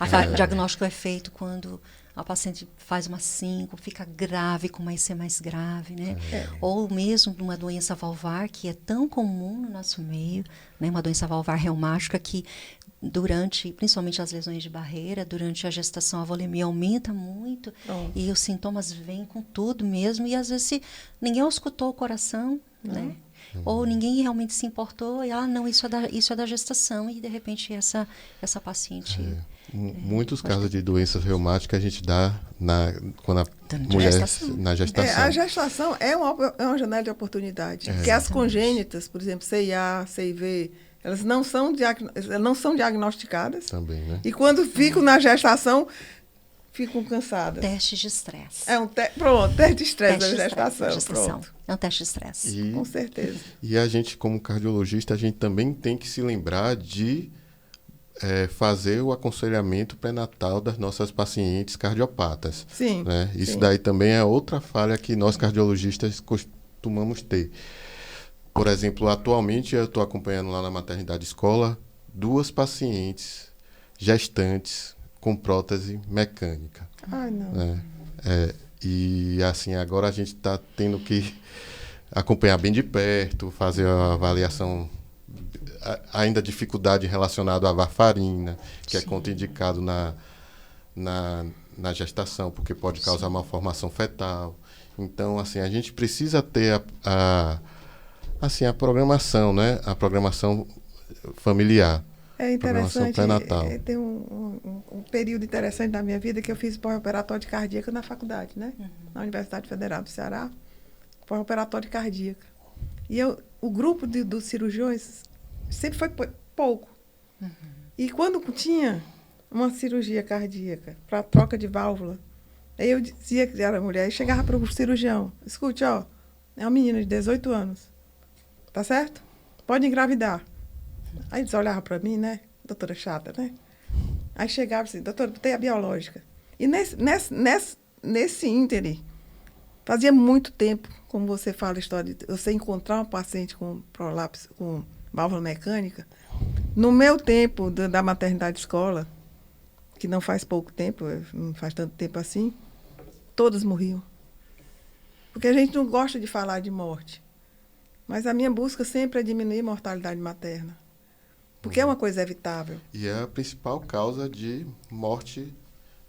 O diagnóstico é feito quando a paciente faz uma síncope, fica grave, com uma IC mais grave, né? Ou mesmo uma doença valvar, que é tão comum no nosso meio, né? Uma doença valvar reumática que, principalmente as lesões de barreira, durante a gestação a volemia aumenta muito e os sintomas vêm com tudo mesmo, e às vezes ninguém escutou o coração, né? Ou ninguém realmente se importou, e não, isso é da gestação, e de repente essa paciente... Muitos casos de doenças reumáticas a gente dá quando a mulher na gestação. A gestação é uma janela de oportunidade. Porque as congênitas, por exemplo, CIA, CIV, elas não são diagnosticadas. Também, né? E quando ficam na gestação, ficam cansadas. Testes de estresse. Pronto, teste de estresse da gestação. Pronto. É um teste de estresse. Com certeza. E a gente, como cardiologista, a gente também tem que se lembrar de fazer o aconselhamento pré-natal das nossas pacientes cardiopatas. Sim. Né? Isso daí também é outra falha que nós cardiologistas costumamos ter. Por exemplo, atualmente eu estou acompanhando lá na maternidade escola 2 pacientes gestantes com prótese mecânica. Ai, não. Né? E assim, agora a gente está tendo que acompanhar bem de perto, fazer a avaliação, ainda dificuldade relacionada à varfarina, que é contraindicado na gestação, porque pode causar malformação fetal. Então, assim, a gente precisa ter a programação, né? A programação familiar. É interessante, pré-natal. Tem um período interessante da minha vida que eu fiz pós-operatório cardíaco na faculdade, né? Na Universidade Federal do Ceará, pós-operatório cardíaco. E o grupo dos cirurgiões sempre foi pouco. E quando tinha uma cirurgia cardíaca para troca de válvula, aí eu dizia que era mulher, e chegava para o cirurgião, escute, é uma menina de 18 anos, tá certo? Pode engravidar. Aí eles olhavam para mim, né? Doutora chata, né? Aí chegava assim, doutora, tem a biológica. E nesse ínterim, fazia muito tempo, como você fala, a história de você encontrar um paciente com prolapso, com válvula mecânica. No meu tempo da maternidade escola, que não faz pouco tempo, não faz tanto tempo assim, todos morriam. Porque a gente não gosta de falar de morte. Mas a minha busca sempre é diminuir a mortalidade materna. porque é uma coisa evitável. E é a principal causa de morte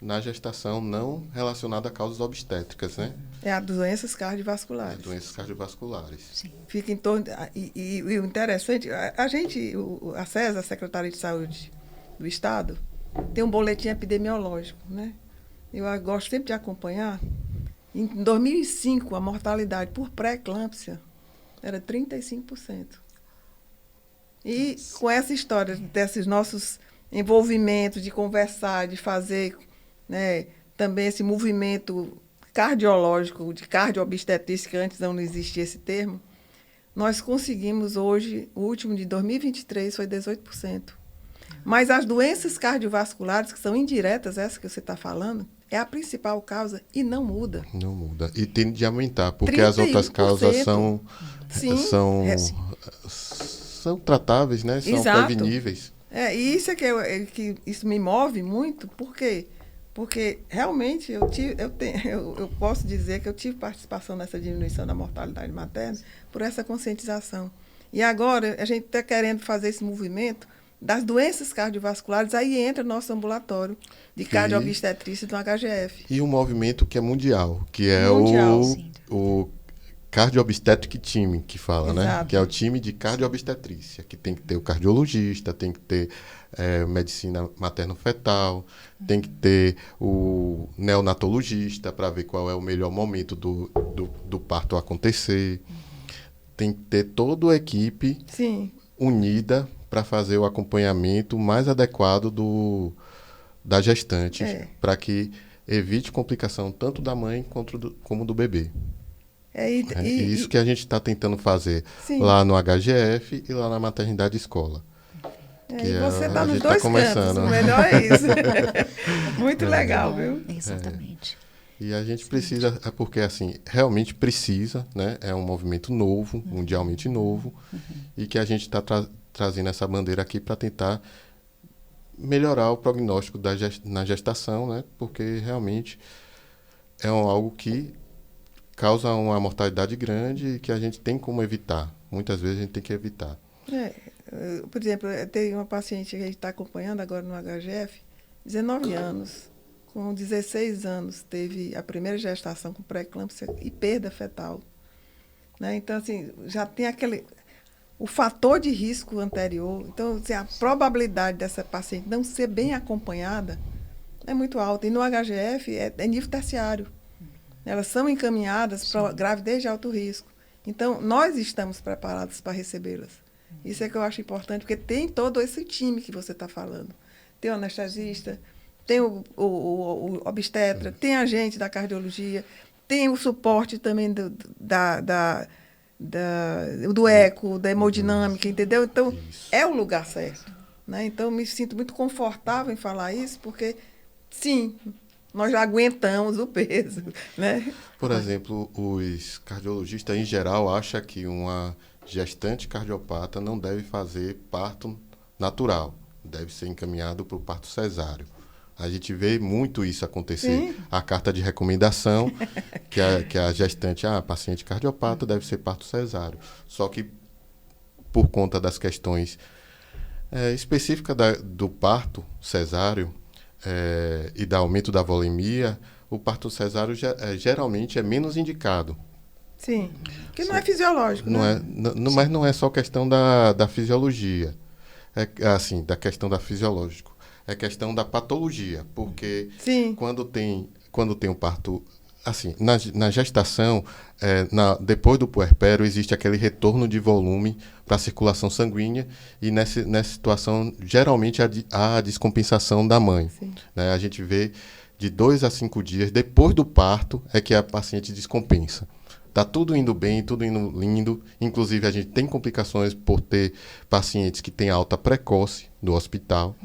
na gestação não relacionada a causas obstétricas, né? É as doenças cardiovasculares. As doenças cardiovasculares. Sim. Fica em torno... E o interessante, a gente, a CESA, a Secretaria de Saúde do Estado, tem um boletim epidemiológico, né? Eu gosto sempre de acompanhar. Em 2005, a mortalidade por pré-eclâmpsia era 35%. E com essa história desses nossos envolvimentos, de conversar, de fazer, né, também esse movimento cardiológico, de cardio-obstetrícia, que antes não existia esse termo, nós conseguimos hoje, o último de 2023 foi 18%. Mas as doenças cardiovasculares, que são indiretas, essa que você está falando, é a principal causa e não muda. Não muda. E tende de aumentar, porque as outras 31%. causas são, Sim, são tratáveis, né? São Exato. preveníveis. E isso é que isso me move muito, por quê? Porque realmente eu posso dizer que eu tive participação nessa diminuição da mortalidade materna por essa conscientização. E agora a gente está querendo fazer esse movimento das doenças cardiovasculares, aí entra o nosso ambulatório de cardio-obstetrícia do HGF. E um movimento que é mundial, que é Mundial, o Cardio-Obstetric Team, que fala, né? Exato. Que é o time de cardio-obstetrícia, que tem que ter o cardiologista, tem que ter medicina materno-fetal, tem que ter o neonatologista para ver qual é o melhor momento do parto acontecer. Tem que ter toda a equipe Sim. unida para fazer o acompanhamento mais adequado da gestante, para que evite complicação tanto da mãe como do bebê. Isso que a gente está tentando fazer lá no HGF e lá na maternidade escola. E você está nos dois cantos, o melhor é isso. Muito legal, viu? Exatamente. E a gente precisa, porque assim, realmente precisa, né? É um movimento novo, mundialmente novo, e que a gente está trazendo essa bandeira aqui para tentar melhorar o prognóstico na gestação, né? Porque realmente é algo que causa uma mortalidade grande e que a gente tem como evitar. Muitas vezes a gente tem que evitar. Por exemplo, tem uma paciente que a gente está acompanhando agora no HGF, 19 anos, com 16 anos, teve a primeira gestação com pré-eclâmpsia e perda fetal. Né? Então, assim, já tem o fator de risco anterior. Então, assim, a probabilidade dessa paciente não ser bem acompanhada é muito alta. E no HGF é nível terciário. Elas são encaminhadas para gravidez de alto risco. Então, nós estamos preparados para recebê-las. Isso é que eu acho importante, porque tem todo esse time que você está falando. Tem o anestesista, tem o obstetra, tem a gente da cardiologia, tem o suporte também do eco, da hemodinâmica, entendeu? Então, é o lugar certo. Né? Então, me sinto muito confortável em falar isso, porque, sim, nós já aguentamos o peso. Né? Por exemplo, os cardiologistas, em geral, acham que uma gestante cardiopata não deve fazer parto natural, deve ser encaminhado para o parto cesáreo. A gente vê muito isso acontecer. Sim. A carta de recomendação, que a gestante, paciente cardiopata deve ser parto cesáreo. Só que, por conta das questões específicas do parto cesáreo e do aumento da volemia, o parto cesáreo geralmente é menos indicado. Sim, porque não é fisiológico, né? Mas não é só questão da fisiologia, assim, da questão da fisiológico. É questão da patologia, porque quando tem um parto, assim, na gestação, depois do puerpério, existe aquele retorno de volume para a circulação sanguínea e nessa situação, geralmente, há a descompensação da mãe. Né? A gente vê de 2 a 5 dias depois do parto é que a paciente descompensa. Está tudo indo bem, tudo indo lindo. Inclusive, a gente tem complicações por ter pacientes que têm alta precoce do hospital.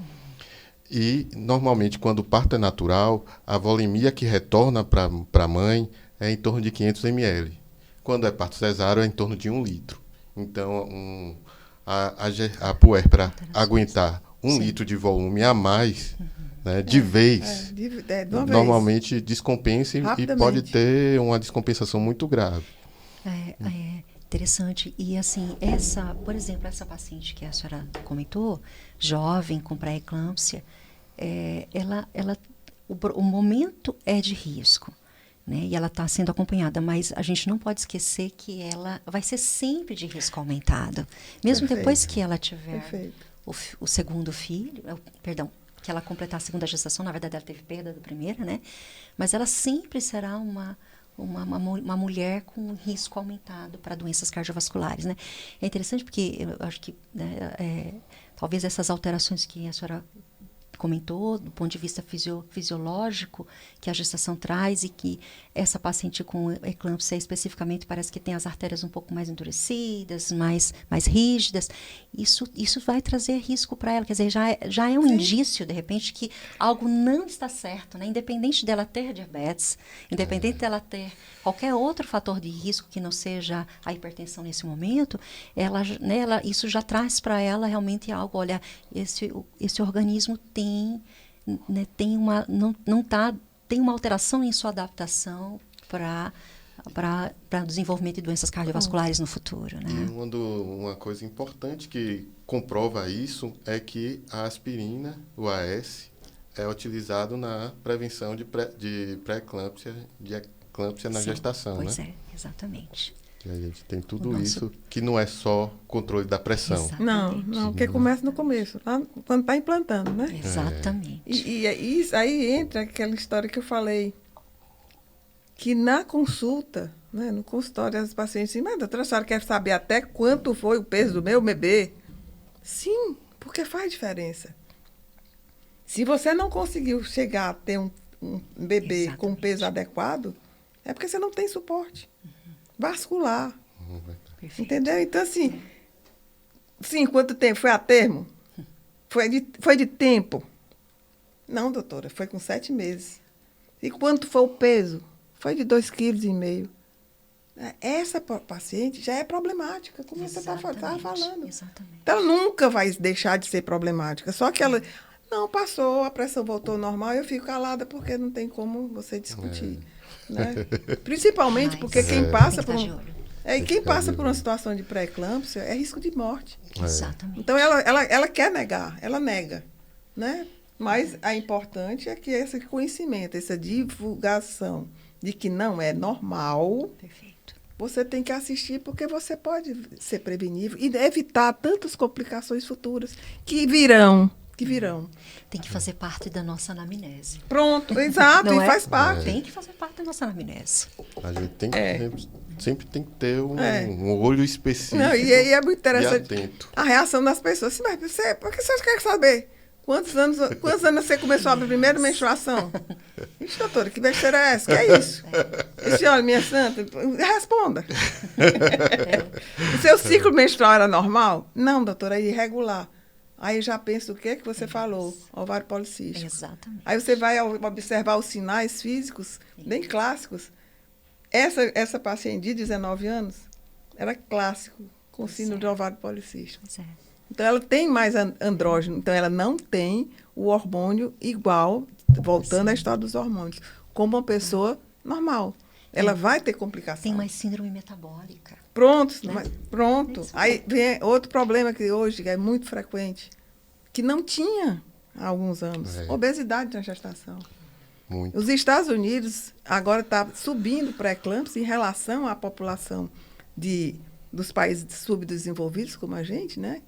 E, normalmente, quando o parto é natural, a volemia que retorna para a mãe é em torno de 500 ml. Quando é parto cesáreo, é em torno de 1 litro. Então, a puer, para aguentar 1 litro de volume a mais, né, de vez, normalmente descompensa e pode ter uma descompensação muito grave. interessante. E assim, por exemplo, essa paciente que a senhora comentou, jovem, com pré-eclâmpsia, o momento é de risco, né? E ela está sendo acompanhada, mas a gente não pode esquecer que ela vai ser sempre de risco aumentado. Mesmo Perfeito. depois que ela tiver Perfeito. o segundo filho, perdão, que ela completar a segunda gestação, na verdade ela teve perda da primeira, né? Mas ela sempre será uma mulher com risco aumentado para doenças cardiovasculares, né? É interessante porque eu acho que, né, talvez essas alterações que a senhora comentou, do ponto de vista fisiológico, que a gestação traz, e que essa paciente com eclâmpsia especificamente parece que tem as artérias um pouco mais endurecidas, mais rígidas, isso vai trazer risco para ela, quer dizer, já é um indício, de repente, que algo não está certo, né? Independente dela ter diabetes, independente dela ter qualquer outro fator de risco que não seja a hipertensão nesse momento, isso já traz para ela realmente algo, olha, esse organismo tem, né, tem uma alteração em sua adaptação para o desenvolvimento de doenças cardiovasculares no futuro, né? E uma coisa importante que comprova isso é que a aspirina, o AS, é utilizado na prevenção de pré-eclâmpsia, de eclâmpsia na gestação, pois né? Exatamente. Que a gente tem tudo isso, que não é só controle da pressão. Exatamente. Não, porque começa no começo, lá quando está implantando, né? Exatamente. E isso, aí entra aquela história que eu falei, que na consulta, né, no consultório, as pacientes dizem, mas doutora, a senhora quer saber até quanto foi o peso do meu bebê? Sim, porque faz diferença. Se você não conseguiu chegar a ter um bebê com um peso adequado, é porque você não tem suporte vascular. Perfeito. Entendeu? Então, assim, sim, quanto tempo? Foi a termo? Foi de tempo? Não, doutora, foi com 7 meses. E quanto foi o peso? Foi de 2,5 kg. Essa paciente já é problemática, como você estava falando. Exatamente. Então, ela nunca vai deixar de ser problemática. Só que ela, não, passou, a pressão voltou ao normal, eu fico calada porque não tem como você discutir. Né? Principalmente porque quem passa por quem passa por uma situação de pré-eclâmpsia é risco de morte. Exatamente. Então, ela quer negar, ela nega. Né? Mas a importante é que esse conhecimento, essa divulgação de que não é normal, Perfeito. você tem que assistir porque você pode ser prevenível e evitar tantas complicações futuras que virão. Tem que fazer parte da nossa anamnese. Pronto, exato, Não e é? faz parte. Tem que fazer parte da nossa anamnese. A gente tem que sempre tem que ter um olho específico. Não, e é muito interessante e atento. a reação das pessoas. Assim, mas por que você quer saber? Quantos anos você começou a primeira menstruação? Ixi, doutora, que besteira é essa? Que é isso? Esse, olha, minha santa, responda. O seu ciclo menstrual era normal? Não, doutora, é irregular. Aí já pensa o que você falou, ovário policístico. Exatamente. Aí você vai observar os sinais físicos, bem clássicos. Essa paciente de 19 anos era clássico, com síndrome de ovário policístico. Pois é. Então, ela tem mais andrógeno. Então, ela não tem o hormônio igual, voltando à história dos hormônios, como uma pessoa normal. Ela vai ter complicação. Tem mais síndrome metabólica. Pronto. Né? Pronto. Aí vem outro problema que hoje é muito frequente, que não tinha há alguns anos. Obesidade na gestação. Muito. Os Estados Unidos agora está subindo pré-eclâmpsia em relação à população dos países subdesenvolvidos, como a gente, né?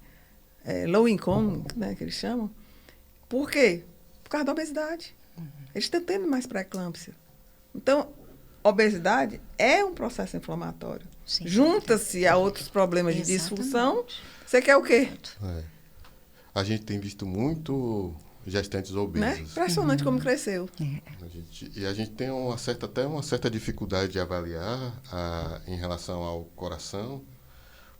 Low income, né, que eles chamam. Por quê? Por causa da obesidade. Eles estão tendo mais pré-eclâmpsia. Então, obesidade é um processo inflamatório. Junta-se a outros problemas de disfunção. Você quer o quê? A gente tem visto muito gestantes obesas. Né? Impressionante como cresceu. A gente tem até uma certa dificuldade de avaliar em relação ao coração,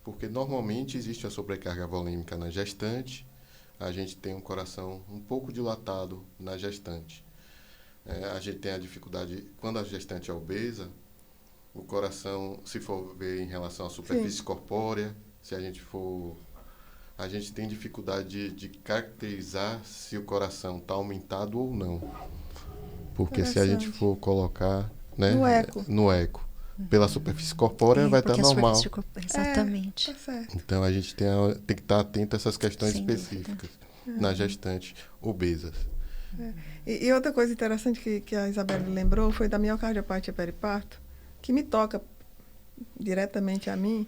porque normalmente existe a sobrecarga volêmica na gestante, a gente tem um coração um pouco dilatado na gestante. A gente tem a dificuldade, quando a gestante é obesa, o coração, se for ver em relação à superfície corpórea, se a gente tem dificuldade de caracterizar se o coração está aumentado ou não. Porque se a gente for colocar, né, no eco, pela superfície corpórea vai estar normal. Exatamente. Tá certo. Então a gente tem que estar atento a essas questões Sem específicas nas gestantes obesas. E outra coisa interessante que a Isabelle lembrou foi da miocardiopatia periparto, que me toca diretamente a mim,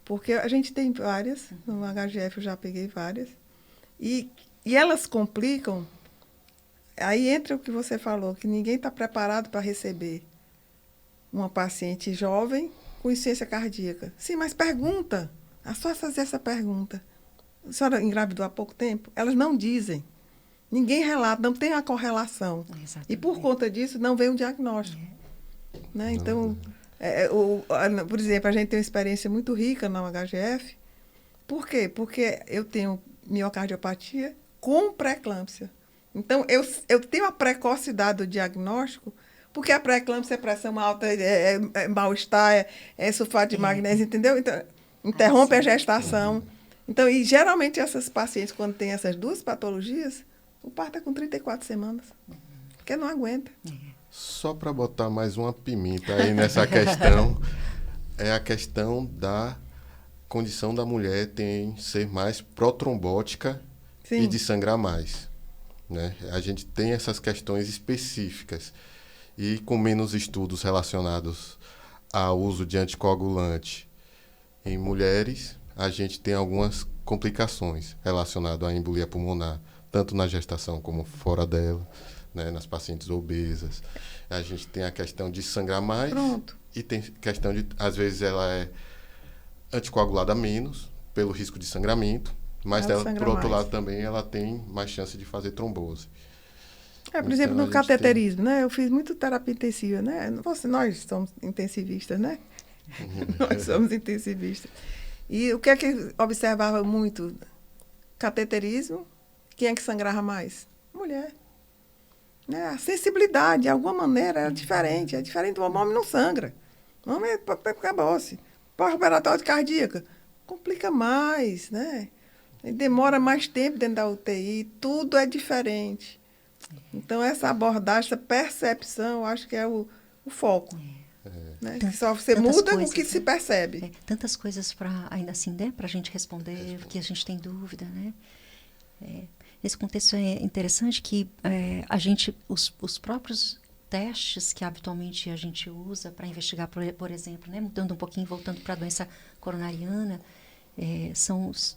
porque a gente tem várias, no HGF eu já peguei várias, e elas complicam, aí entra o que você falou, que ninguém está preparado para receber uma paciente jovem com insuficiência cardíaca. Sim, mas pergunta, é só fazer essa pergunta. A senhora engravidou há pouco tempo? Elas não dizem. Ninguém relata, não tem a correlação. Exatamente. E por conta disso, não vem um diagnóstico. Né? Então, por exemplo, a gente tem uma experiência muito rica na HGF. Por quê? Porque eu tenho miocardiopatia com pré-eclâmpsia. Então, eu tenho a precocidade do diagnóstico, porque a pré-eclâmpsia é pressão alta, é mal-estar, é sulfato de magnésio, entendeu? Então, interrompe a gestação. Então, e geralmente essas pacientes, quando têm essas duas patologias, o parto é com 34 semanas, porque não aguenta. Só para botar mais uma pimenta aí nessa questão, é a questão da condição da mulher ser mais protrombótica e de sangrar mais. Né? A gente tem essas questões específicas e com menos estudos relacionados ao uso de anticoagulante em mulheres, a gente tem algumas complicações relacionadas à embolia pulmonar, tanto na gestação como fora dela, né, nas pacientes obesas. A gente tem a questão de sangrar mais. Pronto. E tem questão de, às vezes, ela é anticoagulada menos, pelo risco de sangramento, mas por outro lado também ela tem mais chance de fazer trombose. Por exemplo, no cateterismo, né? Eu fiz muito terapia intensiva, né? Nós somos intensivistas, né? Nós somos intensivistas. E o que é que observava muito? Cateterismo, quem é que sangrava mais? Mulher. Né? A sensibilidade, de alguma maneira, é diferente do homem. O homem não sangra. O homem acabou-se. Pós-operatória cardíaca, complica mais, né? Demora mais tempo dentro da UTI, tudo é diferente. Então, essa abordagem, essa percepção, eu acho que é o foco. Né? Que só você muda o que se percebe. Tantas coisas para, ainda assim, né, para a gente responder, que a gente tem dúvida, né? Nesse contexto é interessante que a gente, os próprios testes que habitualmente a gente usa para investigar, por exemplo, né, mudando um pouquinho, voltando para a doença coronariana,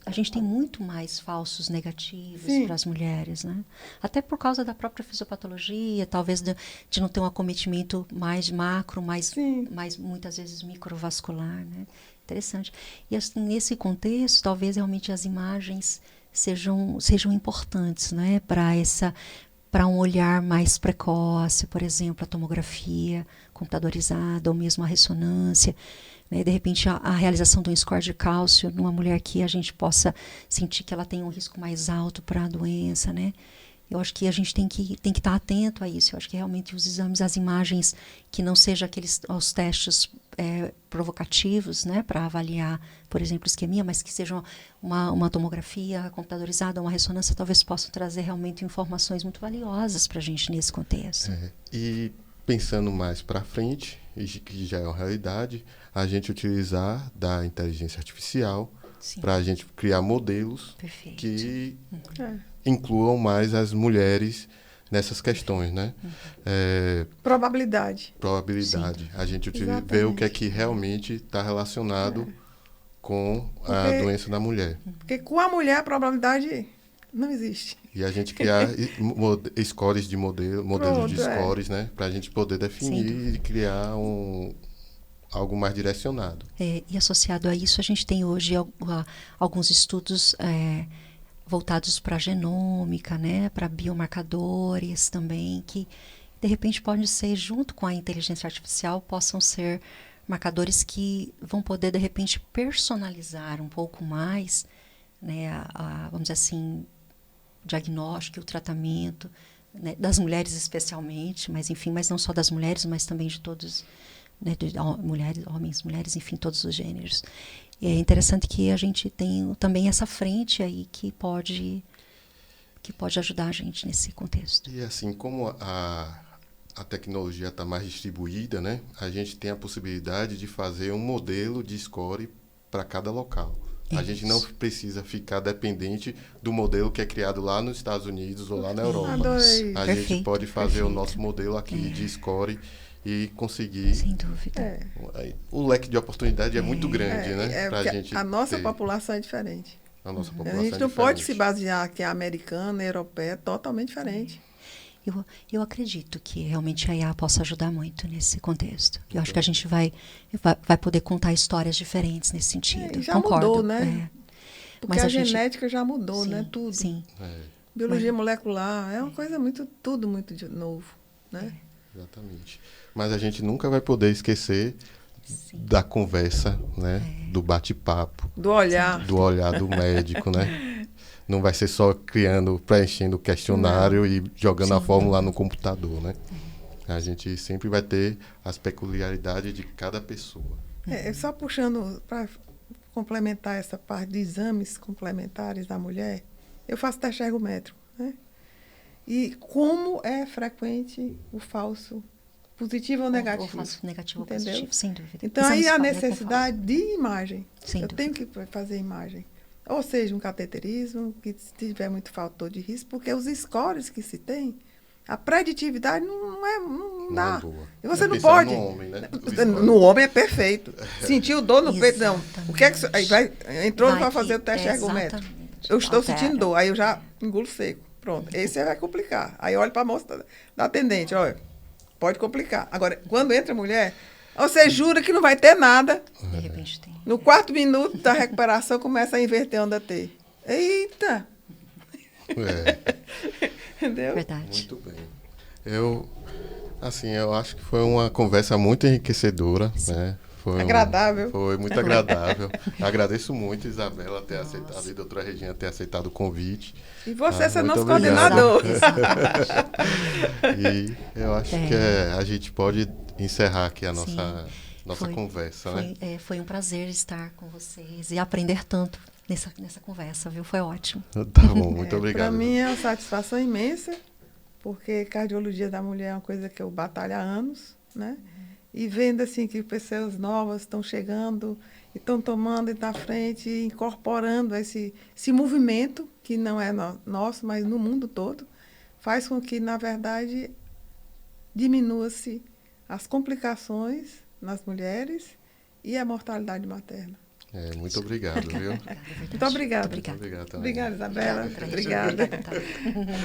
a gente tem muito mais falsos negativos para as mulheres, né? Até por causa da própria fisiopatologia, talvez de não ter um acometimento mais macro, mais muitas vezes microvascular, né? Interessante. E assim, nesse contexto, talvez realmente as imagens sejam importantes, né? Para um olhar mais precoce, por exemplo, a tomografia computadorizada ou mesmo a ressonância. Né, de repente, a realização de um score de cálcio numa mulher que a gente possa sentir que ela tem um risco mais alto para a doença, né? Eu acho que a gente tem que estar atento a isso. Eu acho que realmente os exames, as imagens, que não sejam os testes provocativos, né, para avaliar, por exemplo, isquemia, mas que sejam uma tomografia computadorizada, uma ressonância, talvez possam trazer realmente informações muito valiosas para a gente nesse contexto. E pensando mais para frente, que já é uma realidade, a gente utilizar da inteligência artificial para a gente criar modelos que incluam mais as mulheres nessas questões, né? Probabilidade. Sim. A gente vê o que é que realmente está relacionado com a doença da mulher. Porque com a mulher a probabilidade não existe. E a gente criar scores de modelos de scores, né? Para a gente poder definir e criar algo mais direcionado. E associado a isso, a gente tem hoje alguns estudos voltados para a genômica, né? Para biomarcadores também, que de repente podem ser, junto com a inteligência artificial, possam ser marcadores que vão poder, de repente, personalizar um pouco mais, né? Vamos dizer assim, o diagnóstico e o tratamento, né? Das mulheres especialmente, mas enfim, mas não só das mulheres, mas também de todos, né? Mulheres, homens, mulheres, enfim, todos os gêneros. E é interessante que a gente tem também essa frente aí que pode ajudar a gente nesse contexto. E assim, como a a tecnologia está mais distribuída, né? A gente tem a possibilidade de fazer um modelo de score para cada local. A gente não precisa ficar dependente do modelo que é criado lá nos Estados Unidos ou lá na Europa. Adorei. A gente pode fazer o nosso modelo aqui de score e conseguir. Sem dúvida. O leque de oportunidade é muito grande, né? Pra gente a nossa ter. população é diferente. A nossa população A gente é não pode diferente. se basear que a americana, a europeia é totalmente diferente. Eu acredito que realmente a IA possa ajudar muito nesse contexto. Eu acho que a gente vai poder contar histórias diferentes nesse sentido. E já Concordo. mudou, né? Porque Mas a gente- genética já mudou, Sim, né? Tudo. Sim. Biologia molecular é uma coisa tudo muito de novo, né? Exatamente. Mas a gente nunca vai poder esquecer da conversa, né? Do bate-papo, Do olhar. do olhar do médico, né? Não vai ser só preenchendo o questionário e jogando a fórmula no computador, né? A gente sempre vai ter as peculiaridades de cada pessoa. Só puxando para complementar essa parte de exames complementares da mulher, eu faço teste ergométrico, né? E como é frequente o falso positivo ou negativo? Ou falso negativo ou Entendeu? positivo, sem dúvida. Então, Exames aí a com necessidade de imagem. Sem Eu dúvida. tenho que fazer imagem. Ou seja, um cateterismo, que se tiver muito fator de risco, porque os scores que se tem, a preditividade não dá. Não é boa. E você É não pensar pode. no homem, né? No homem é perfeito. Sentiu dor no peito, não. O que é que aí entrou Vai para que- fazer o teste ergométrico? exatamente. Eu estou Altera. sentindo dor, aí eu já engulo seco. Pronto, esse vai complicar. Aí olha para a moça da atendente, olha, pode complicar. Agora, quando entra a mulher, você jura que não vai ter nada. De repente tem. No 4º minuto da recuperação, começa a inverter onda T. Eita! Entendeu? Verdade. Muito bem. Eu acho que foi uma conversa muito enriquecedora, né? Foi Agradável. Foi muito agradável. Agradeço muito, Isabela, ter aceitado e a doutora Regina ter aceitado o convite. E você ser muito nosso obrigado. coordenador. E eu acho que a gente pode encerrar aqui a nossa Foi- conversa, né? Foi um prazer estar com vocês e aprender tanto nessa conversa, viu? Foi ótimo. Tá bom, muito Para obrigado. mim é uma satisfação imensa, porque cardiologia da mulher é uma coisa que eu batalho há anos, né? E vendo assim que pessoas novas estão chegando e estão tomando na frente e incorporando esse movimento, que não é nosso, mas no mundo todo, faz com que, na verdade, diminua-se as complicações nas mulheres e a mortalidade materna. Muito obrigado, viu? Obrigada, verdade. Muito obrigada. Muito obrigada. Obrigado também. Obrigada, Isabela. Obrigada. Obrigada.